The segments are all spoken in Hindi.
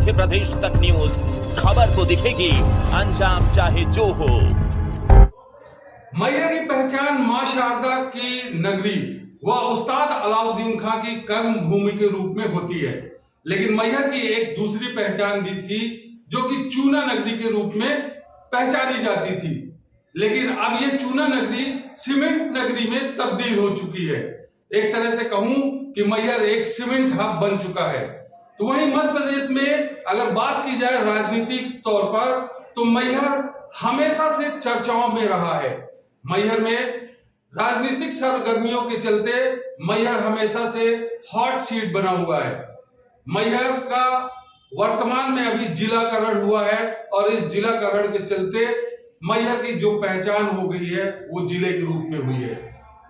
मध्य प्रदेश तक न्यूज, खबर को दिखेगी अंजाम चाहे जो हो। मैहर की पहचान मां शारदा की नगरी व उस्ताद अलाउद्दीन खां की कर्म भूमि के रूप में होती है, लेकिन मैहर की एक दूसरी पहचान भी थी जो कि चूना नगरी के रूप में पहचानी जाती थी। लेकिन अब ये चूना नगरी सीमेंट नगरी में तब्दील हो चुकी है। एक तरह से कहूं कि मैहर एक सीमेंट हब बन चुका है। तो वहीं मध्य प्रदेश में अगर बात की जाए राजनीतिक तौर पर, तो मैहर हमेशा से चर्चाओं में रहा है। मैहर में राजनीतिक सरगर्मियों के चलते मैहर हमेशा से हॉट सीट बना हुआ है। मैहर का वर्तमान में अभी जिलाकरण हुआ है और इस जिलाकरण के चलते मैहर की जो पहचान हो गई है वो जिले के रूप में हुई है।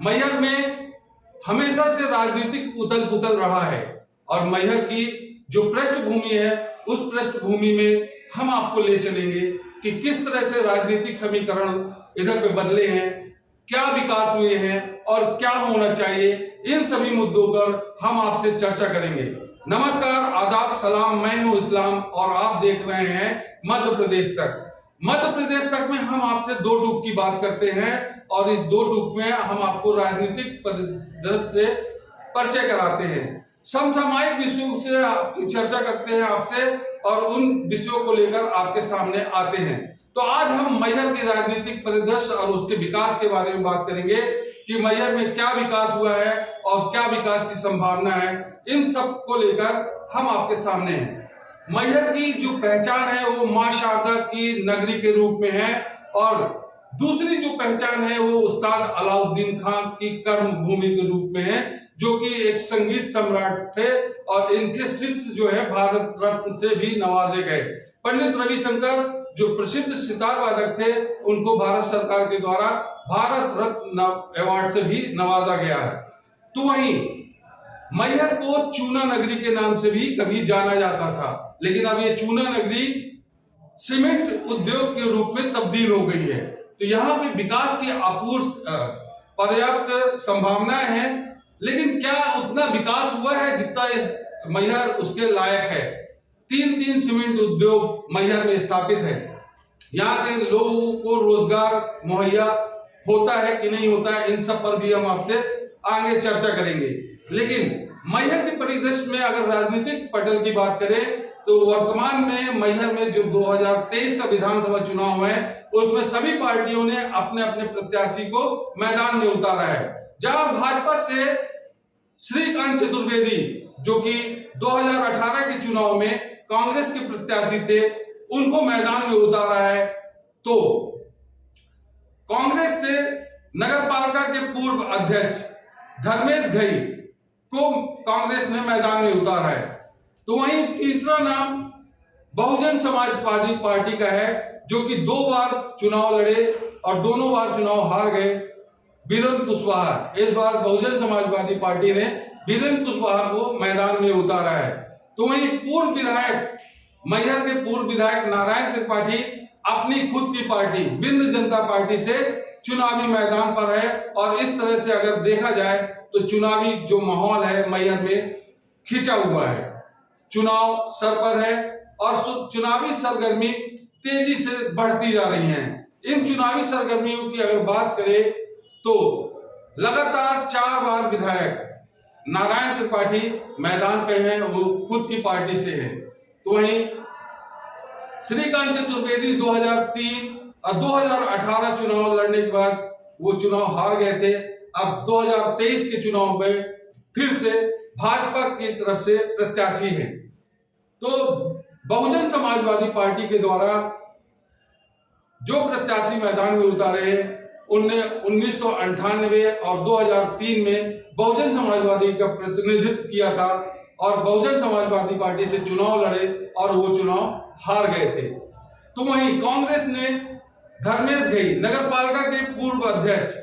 मैहर में हमेशा से राजनीतिक उथल पुथल रहा है और मैहर की जो पृष्ठभूमि है उस पृष्ठभूमि में हम आपको ले चलेंगे कि किस तरह से राजनीतिक समीकरण इधर पे बदले हैं, क्या विकास हुए हैं और क्या होना चाहिए। इन सभी मुद्दों पर हम आपसे चर्चा करेंगे। नमस्कार, आदाब, सलाम, मैं हूं इस्लाम और आप देख रहे हैं मध्य प्रदेश तक। मध्य प्रदेश तक में हम आपसे दो टूक की बात करते हैं और इस दो टूक में हम आपको राजनीतिक परिदृश्य से परिचय कराते हैं, समसामयिक विषयों से आपकी चर्चा करते हैं आपसे और उन विषयों को लेकर आपके सामने आते हैं। तो आज हम मैहर के राजनीतिक परिदृश्य और उसके विकास के बारे में बात करेंगे कि मैहर में क्या विकास हुआ है और क्या विकास की संभावना है। इन सब को लेकर हम आपके सामने हैं। मैहर की जो पहचान है वो मां शारदा की नगरी के रूप में है और दूसरी जो पहचान है वो उस्ताद अलाउद्दीन खां की कर्म भूमि के रूप में है, जो कि एक संगीत सम्राट थे और इनके शिष्य जो है भारत रत्न से भी नवाजे गए। पंडित रविशंकर जो प्रसिद्ध सितार वादक थे उनको भारत सरकार के द्वारा भारत रत्न अवार्ड से भी नवाजा गया है। तो वहीं मैहर को चूना नगरी के नाम से भी कभी जाना जाता था, लेकिन अब ये चूना नगरी सीमेंट उद्योग के रूप में तब्दील हो गई है। तो यहाँ पे विकास की पर्याप्त संभावनाएं हैं, लेकिन क्या उतना विकास हुआ है जितना इस मैहर उसके लायक है। तीन सीमेंट उद्योग मैहर में स्थापित है। यहाँ के लोगों को रोजगार मुहैया होता है कि नहीं होता है, इन सब पर भी हम आपसे आगे चर्चा करेंगे। लेकिन मैहर के परिदृश्य में अगर राजनीतिक पटल की बात करें तो वर्तमान में मैहर में जो 2023 का विधानसभा चुनाव है उसमें सभी पार्टियों ने अपने अपने प्रत्याशी को मैदान में उतारा है। जहां भाजपा से श्रीकांत चतुर्वेदी जो कि 2018 के चुनाव में कांग्रेस के प्रत्याशी थे उनको मैदान में उतारा है, तो कांग्रेस से नगरपालिका के पूर्व अध्यक्ष धर्मेश घई को कांग्रेस ने मैदान में उतारा है। तो वहीं तीसरा नाम बहुजन समाजवादी पार्टी का है जो कि 2 बार चुनाव लड़े और दोनों बार चुनाव हार गए, वीरेंद्र कुशवाहा। इस बार बहुजन समाजवादी पार्टी ने वीरेंद्र कुशवाहा को मैदान में उतारा है। तो वहीं पूर्व विधायक मैहर के पूर्व विधायक नारायण त्रिपाठी अपनी खुद की पार्टी बिंद जनता पार्टी से चुनावी मैदान पर है और इस तरह से अगर देखा जाए तो चुनावी जो माहौल है मैहर में खिंचा हुआ है। चुनाव सर पर है और चुनावी सरगर्मी तेजी से बढ़ती जा रही हैं। इन चुनावी सरगर्मियों की अगर बात करें तो लगातार 4 बार विधायक नारायण त्रिपाठी मैदान पे हैं, वो खुद की पार्टी से हैं। तो वहीं श्रीकांत चतुर्वेदी 2003 और 2018 चुनाव लड़ने के बाद वो चुनाव हार गए थे। अब 2023 के चुनाव में फिर से भाजपा की तरफ से प्रत्याशी हैं। तो बहुजन समाजवादी पार्टी के द्वारा जो प्रत्याशी मैदान में उतारे हैं उनने 1998 और 2003 में बहुजन समाजवादी का प्रतिनिधित्व किया था और बहुजन समाजवादी पार्टी से चुनाव लड़े और वो चुनाव हार गए थे। तो वहीं कांग्रेस ने धर्मेश घई नगरपालिका के पूर्व अध्यक्ष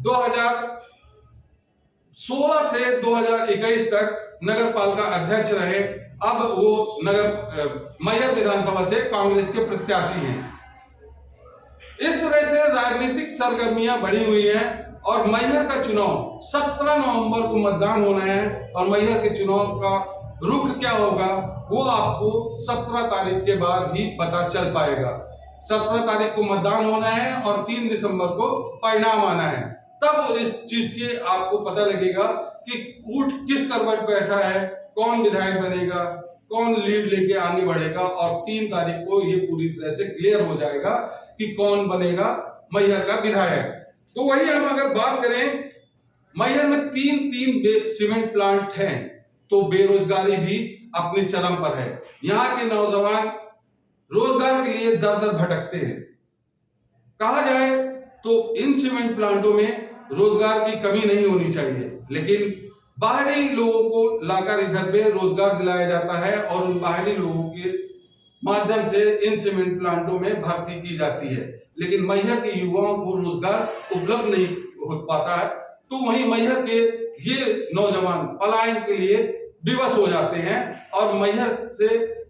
2016 से 2021 तक नगरपालिका अध्यक्ष रहे। अब वो मैहर विधानसभा से कांग्रेस के प्रत्याशी हैं। इस तरह से राजनीतिक सरगर्मियां बढ़ी हुई हैं और मैहर का चुनाव 17 नवंबर को मतदान होना है और मैहर के चुनाव का रुख क्या होगा वो आपको 17 तारीख के बाद ही पता चल पाएगा। 17 तारीख को मतदान होना है और 3 दिसंबर को परिणाम आना है, तब इस चीज की आपको पता लगेगा कि ऊंट किस करवट बैठा है, कौन विधायक बनेगा, कौन लीड लेके आगे बढ़ेगा, और 3 तारीख को ये पूरी तरह से क्लियर हो जाएगा कि कौन बनेगा मैहर का विधायक। तो वही हम अगर बात करें, मैहर में 3 सीमेंट प्लांट हैं, तो बेरोजगारी भी अपने चरम पर है। यहाँ के नौजवान रोजगार के लिए दर दर भटकते हैं। कहा जाए तो इन सीमेंट प्लांटों में रोजगार की कमी नहीं होनी चाहिए, लेकिन बाहरी लोगों को लाकर इधर पे रोजगार दिलाया जाता है और उन बाहरी लोगों के माध्यम से इन सीमेंट प्लांटों में भर्ती की जाती है, लेकिन मैहर के युवाओं को रोजगार उपलब्ध नहीं हो पाता है। तो वहीं मैहर के ये नौजवान पलायन के लिए विवश हो जाते हैं और मैहर से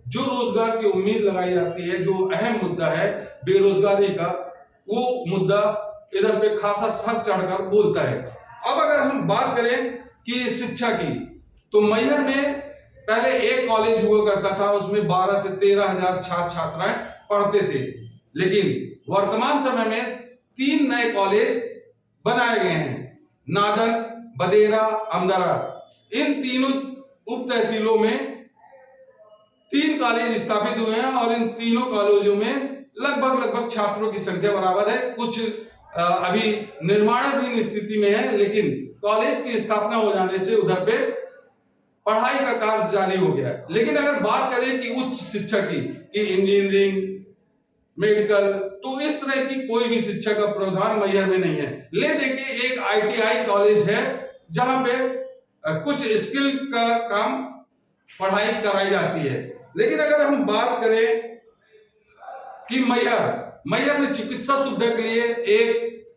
जो रोजगार की उम्मीद लगाई जाती है, जो अहम मुद्दा है बेरोजगारी का, वो मुद्दा इधर पे खासा सर चढ़कर बोलता है। अब अगर हम बात करें कि शिक्षा की, तो मैहर में पहले एक कॉलेज हुआ करता था, उसमें 12 से 13 हजार छात्र छात्राएं पढ़ते थे, लेकिन वर्तमान समय में 3 नए कॉलेज बनाए गए हैं, नादन, बदेरा, अमदरा। इन तीनों उप तहसीलों में 3 कॉलेज स्थापित हुए हैं और इन तीनों कॉलेजों में लगभग छात्रों की संख्या बराबर है। कुछ अभी निर्माणाधीन स्थिति में है, लेकिन कॉलेज की स्थापना हो जाने से उधर पे पढ़ाई का कार्य जारी हो गया है। लेकिन अगर बात करें कि उच्च शिक्षा की, कि इंजीनियरिंग, मेडिकल, तो इस तरह की कोई भी शिक्षा का प्रावधान मैहर में नहीं है। ले देखिए, एक ITI कॉलेज है जहां पे कुछ स्किल का काम पढ़ाई कराई जाती है। लेकिन अगर हम बात करें कि मैहर में चिकित्सा सुविधा के लिए एक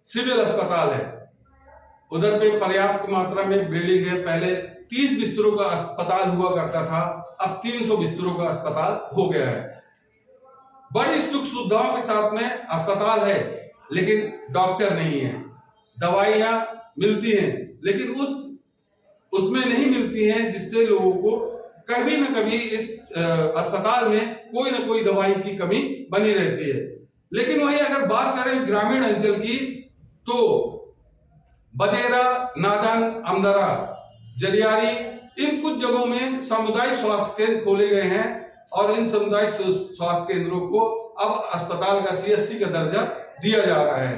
सिविल अस्पताल है, उधर पे पर्याप्त मात्रा में बिल्डिंग है। पहले 30 बिस्तरों का अस्पताल हुआ करता था, अब 300 बिस्तरों का अस्पताल हो गया है। बड़ी सुख सुविधाओं के साथ में अस्पताल है, लेकिन डॉक्टर नहीं है। दवाइयां मिलती हैं, लेकिन उसमें नहीं मिलती हैं जिससे लोगों को कभी न कभी इस अस्पताल में कोई न कोई दवाई की कमी बनी रहती है। लेकिन वहीं अगर बात करें ग्रामीण अंचल की, तो बदेरा, नादन, अमदरा, जलियारी, इन कुछ जगहों में सामुदायिक स्वास्थ्य केंद्र खोले गए हैं और इन सामुदायिक स्वास्थ्य केंद्रों को अब अस्पताल का CSC का दर्जा दिया जा रहा है।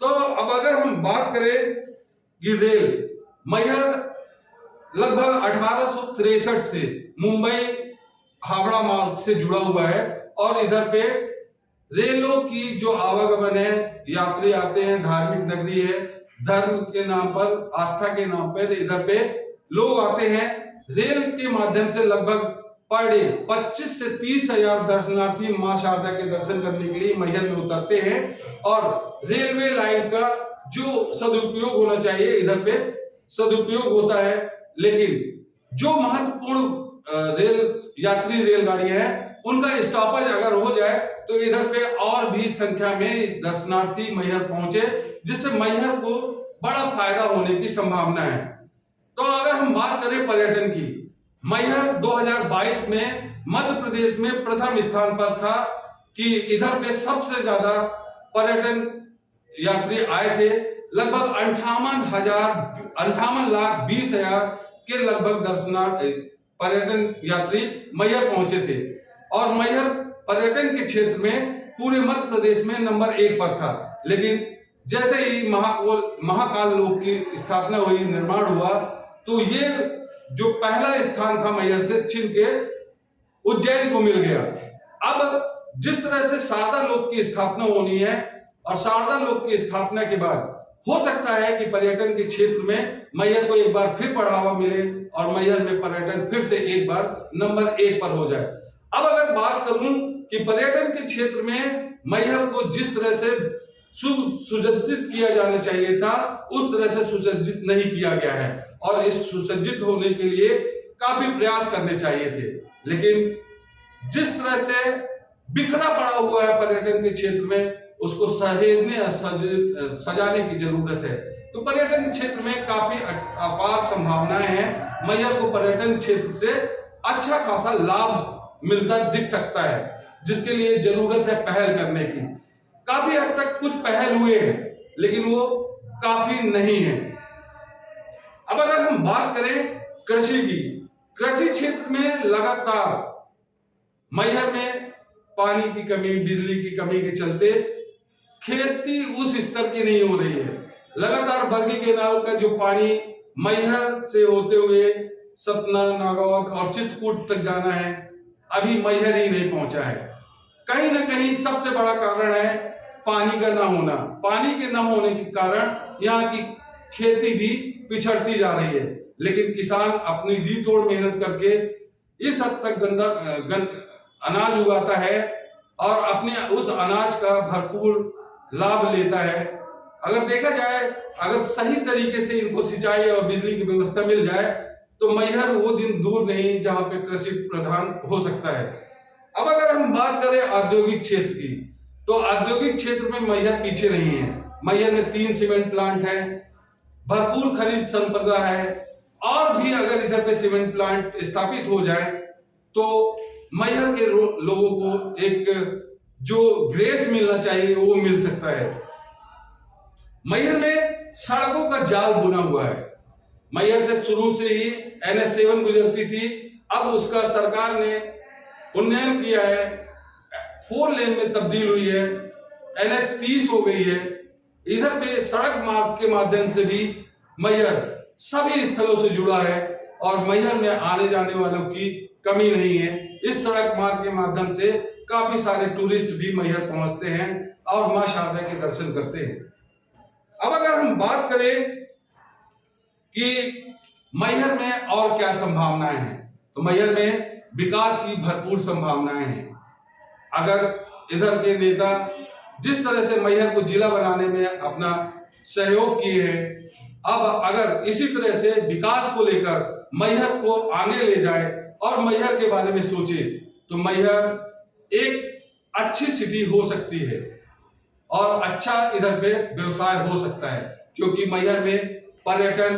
तो अब अगर हम बात करें कि रेल, मैहर लगभग 1863 से मुंबई हावड़ा मार्ग से जुड़ा हुआ है और इधर पे रेलों की जो आवागमन है, यात्री आते हैं, धार्मिक नगरी है, धर्म के नाम पर, आस्था के नाम पर इधर पे लोग आते हैं। रेल के माध्यम से लगभग पर डे 25 से 30 हजार दर्शनार्थी मां शारदा के दर्शन करने के लिए मैहर में उतरते हैं और रेलवे लाइन का जो सदुपयोग होना चाहिए इधर पे सदुपयोग होता है। लेकिन जो महत्वपूर्ण यात्री रेलगाड़ियां हैं, उनका स्टॉपेज अगर हो जाए तो इधर पे और भी संख्या में दर्शनार्थी मैहर पहुंचे, जिससे मैहर को बड़ा फायदा होने की संभावना है। तो अगर हम बात करें पर्यटन की, मैहर 2022 में मध्य प्रदेश में प्रथम स्थान पर था कि इधर पे सबसे ज्यादा पर्यटन यात्री आए थे। लगभग 58,20,000 के लगभग दर्शनार्थी पर्यटन यात्री मैहर पहुंचे थे और मैहर पर्यटन के क्षेत्र में पूरे मध्य प्रदेश में नंबर 1 पर था। लेकिन जैसे ही महाकाल लोक की स्थापना हुई, निर्माण हुआ, तो ये जो पहला स्थान था मैहर से छीन के उज्जैन को मिल गया। अब जिस तरह से शारदा लोक की स्थापना होनी है और शारदा लोक की स्थापना के बाद हो सकता है कि पर्यटन के क्षेत्र में मैहर को एक बार फिर बढ़ावा मिले और मैहर में पर्यटन फिर से एक बार नंबर 1 पर हो जाए। अब अगर बात करूं कि पर्यटन के क्षेत्र में मैहर को जिस तरह से सुसज्जित किया जाना चाहिए था, उस तरह से सुसज्जित नहीं किया गया है और इस सुसज्जित होने के लिए काफी प्रयास करने चाहिए थे। लेकिन जिस तरह से बिखरा पड़ा हुआ है पर्यटन के क्षेत्र में, उसको सहेजने और सजाने की जरूरत है। तो पर्यटन क्षेत्र में काफी अपार संभावनाएं हैं। मैहर को पर्यटन क्षेत्र से अच्छा खासा लाभ मिलता दिख सकता है, जिसके लिए जरूरत है पहल करने की। काफी हद तक कुछ पहल हुए हैं, लेकिन वो काफी नहीं है। अब अगर हम बात करें कृषि की, कृषि क्षेत्र में लगातार मैहर में पानी की कमी, बिजली की कमी के चलते खेती उस स्तर की नहीं हो रही है। लगातार बरगी केनाल का जो पानी मैहर से होते हुए सतना, नागौर और चित्रकूट तक जाना है, अभी मैहर ही नहीं पहुंचा है। कहीं ना कहीं सबसे बड़ा कारण है पानी का ना होना। पानी के न होने के कारण यहाँ की खेती भी पिछड़ती जा रही है, लेकिन किसान अपनी जी तोड़ मेहनत करके इस हद तक अनाज उगाता है और अपने उस अनाज का भरपूर लाभ लेता है। अगर देखा जाए, अगर सही तरीके से इनको सिंचाई और बिजली की व्यवस्था मिल जाए तो मैहर वो दिन दूर नहीं जहां पे कृषि प्रधान हो सकता है। अब अगर हम बात करें औद्योगिक क्षेत्र की, तो औद्योगिक क्षेत्र में मैहर पीछे नहीं है। मैहर में 3 सीमेंट प्लांट है, भरपूर खनिज संपदा है, और भी अगर इधर पे सीमेंट प्लांट स्थापित हो जाए तो मैहर के लोगों को एक जो ग्रेस मिलना चाहिए वो मिल सकता है। मैहर में सड़कों का जाल बुना हुआ है। मैहर से शुरू से ही NH7 गुजरती थी, अब उसका सरकार ने उन्नयन किया है, 4 लेन में तब्दील हुई है, NH30 हो गई है। इधर पे सड़क मार्ग के माध्यम से भी मैहर सभी स्थलों से जुड़ा है और मैहर में आने जाने वालों की कमी नहीं है। इस सड़क मार्ग के माध्यम से काफी सारे टूरिस्ट भी मैहर पहुंचते हैं और मां शारदा के दर्शन करते हैं। अब अगर हम बात करें कि मैहर में और क्या संभावनाएं हैं, तो मैहर में विकास की भरपूर संभावनाएं हैं। अगर इधर के नेता जिस तरह से मैहर को जिला बनाने में अपना सहयोग किए हैं, अब अगर इसी तरह से विकास को लेकर मैहर को आगे ले जाए और मैहर के बारे में सोचे तो मैहर एक अच्छी सिटी हो सकती है और अच्छा इधर पे व्यवसाय हो सकता है, क्योंकि मैहर में पर्यटन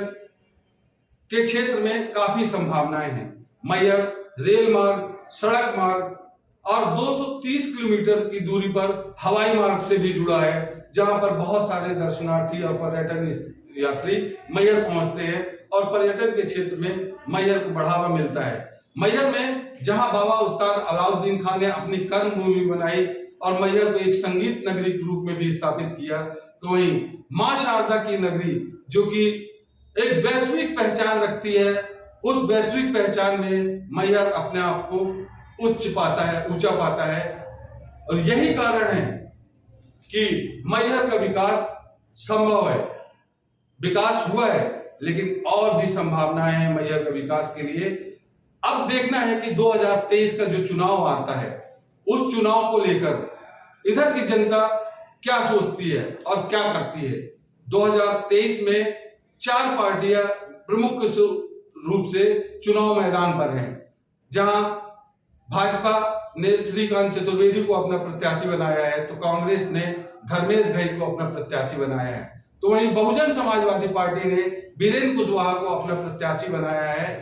के क्षेत्र में काफी संभावनाएं हैं। मैहर रेल मार्ग, सड़क मार्ग और 230 किलोमीटर की दूरी पर हवाई मार्ग से भी जुड़ा है, जहां पर बहुत सारे दर्शनार्थी और पर्यटन यात्री मैहर पहुंचते हैं और पर्यटन के क्षेत्र में मैहर को बढ़ावा मिलता है। मैहर में जहां बाबा उस्ताद अलाउद्दीन खान ने अपनी कर्म भूमि बनाई और मैहर को एक संगीत नगरी के रूप में भी स्थापित किया, तो वहीं मां शारदा की नगरी जो कि एक वैश्विक पहचान रखती है, उस वैश्विक पहचान में मैहर अपने आप को ऊंचा पाता है। और यही कारण है कि मैहर का विकास संभव है। विकास हुआ है, लेकिन और भी संभावनाएं हैं मैहर का विकास के लिए। अब देखना है कि 2023 का जो चुनाव आता है, उस चुनाव को लेकर इधर की जनता क्या सोचती है और क्या करती है। 2023 में 4 पार्टियां प्रमुख रूप से चुनाव मैदान पर हैं, जहां भाजपा ने श्रीकांत चतुर्वेदी को अपना प्रत्याशी बनाया है, तो कांग्रेस ने धर्मेश घई को अपना प्रत्याशी बनाया है, तो वहीं बहुजन समाजवादी पार्टी ने वीरेंद्र कुशवाहा को अपना प्रत्याशी बनाया है।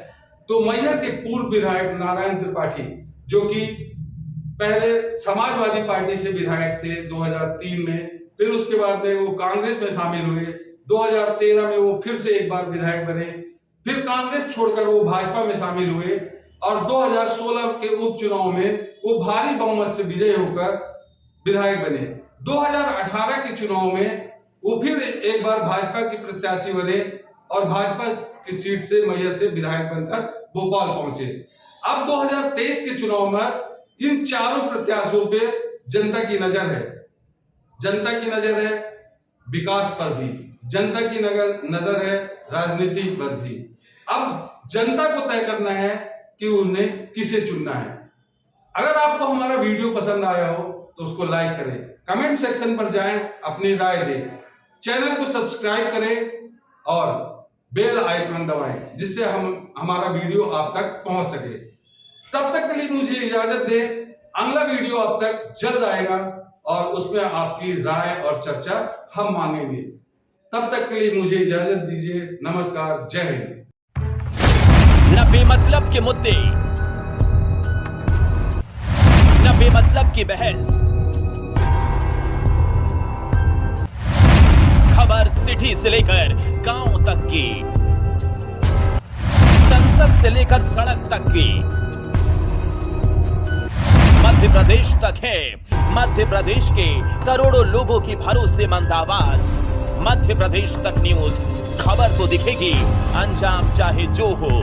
तो मैहर के पूर्व विधायक नारायण त्रिपाठी, जो कि पहले समाजवादी पार्टी से विधायक थे 2003 में, फिर उसके बाद में वो कांग्रेस में शामिल हुए, 2013 में वो फिर से एक बार विधायक बने, फिर कांग्रेस छोड़कर वो भाजपा में शामिल हुए और 2016 के उपचुनाव में वो भारी बहुमत से विजय होकर विधायक बने। 2018 के चुनाव में वो फिर एक बार भाजपा के प्रत्याशी बने और भाजपा की सीट से मैहर से विधायक बनकर भोपाल पहुंचे। अब 2023 के चुनाव में इन चारों प्रत्याशियों पे जनता की नजर है। जनता की नजर है विकास पर भी, जनता की नजर है राजनीति पर भी। अब जनता को तय करना है कि उन्हें किसे चुनना है। अगर आपको हमारा वीडियो पसंद आया हो तो उसको लाइक करें, कमेंट सेक्शन पर जाएं, अपनी राय दें, चैनल को सब्सक्राइब करें और बेल आइकन दबाएं, जिससे हमारा वीडियो आप तक पहुंच सके। तब तक के लिए मुझे इजाजत दें, अगला वीडियो आप तक जल्द आएगा और उसमें आपकी राय और चर्चा हम मांगेंगे। तब तक के लिए मुझे इजाजत दीजिए। नमस्कार, जय हिंद। न बेमतलब के मुद्दे, बेमतलब की बहस। खबर सिटी से लेकर गांव तक की, संसद से लेकर सड़क तक की, मध्य प्रदेश तक है। मध्य प्रदेश के करोड़ों लोगों की भरोसेमंद आवाज। मध्य प्रदेश तक न्यूज, खबर तो दिखेगी, अंजाम चाहे जो हो।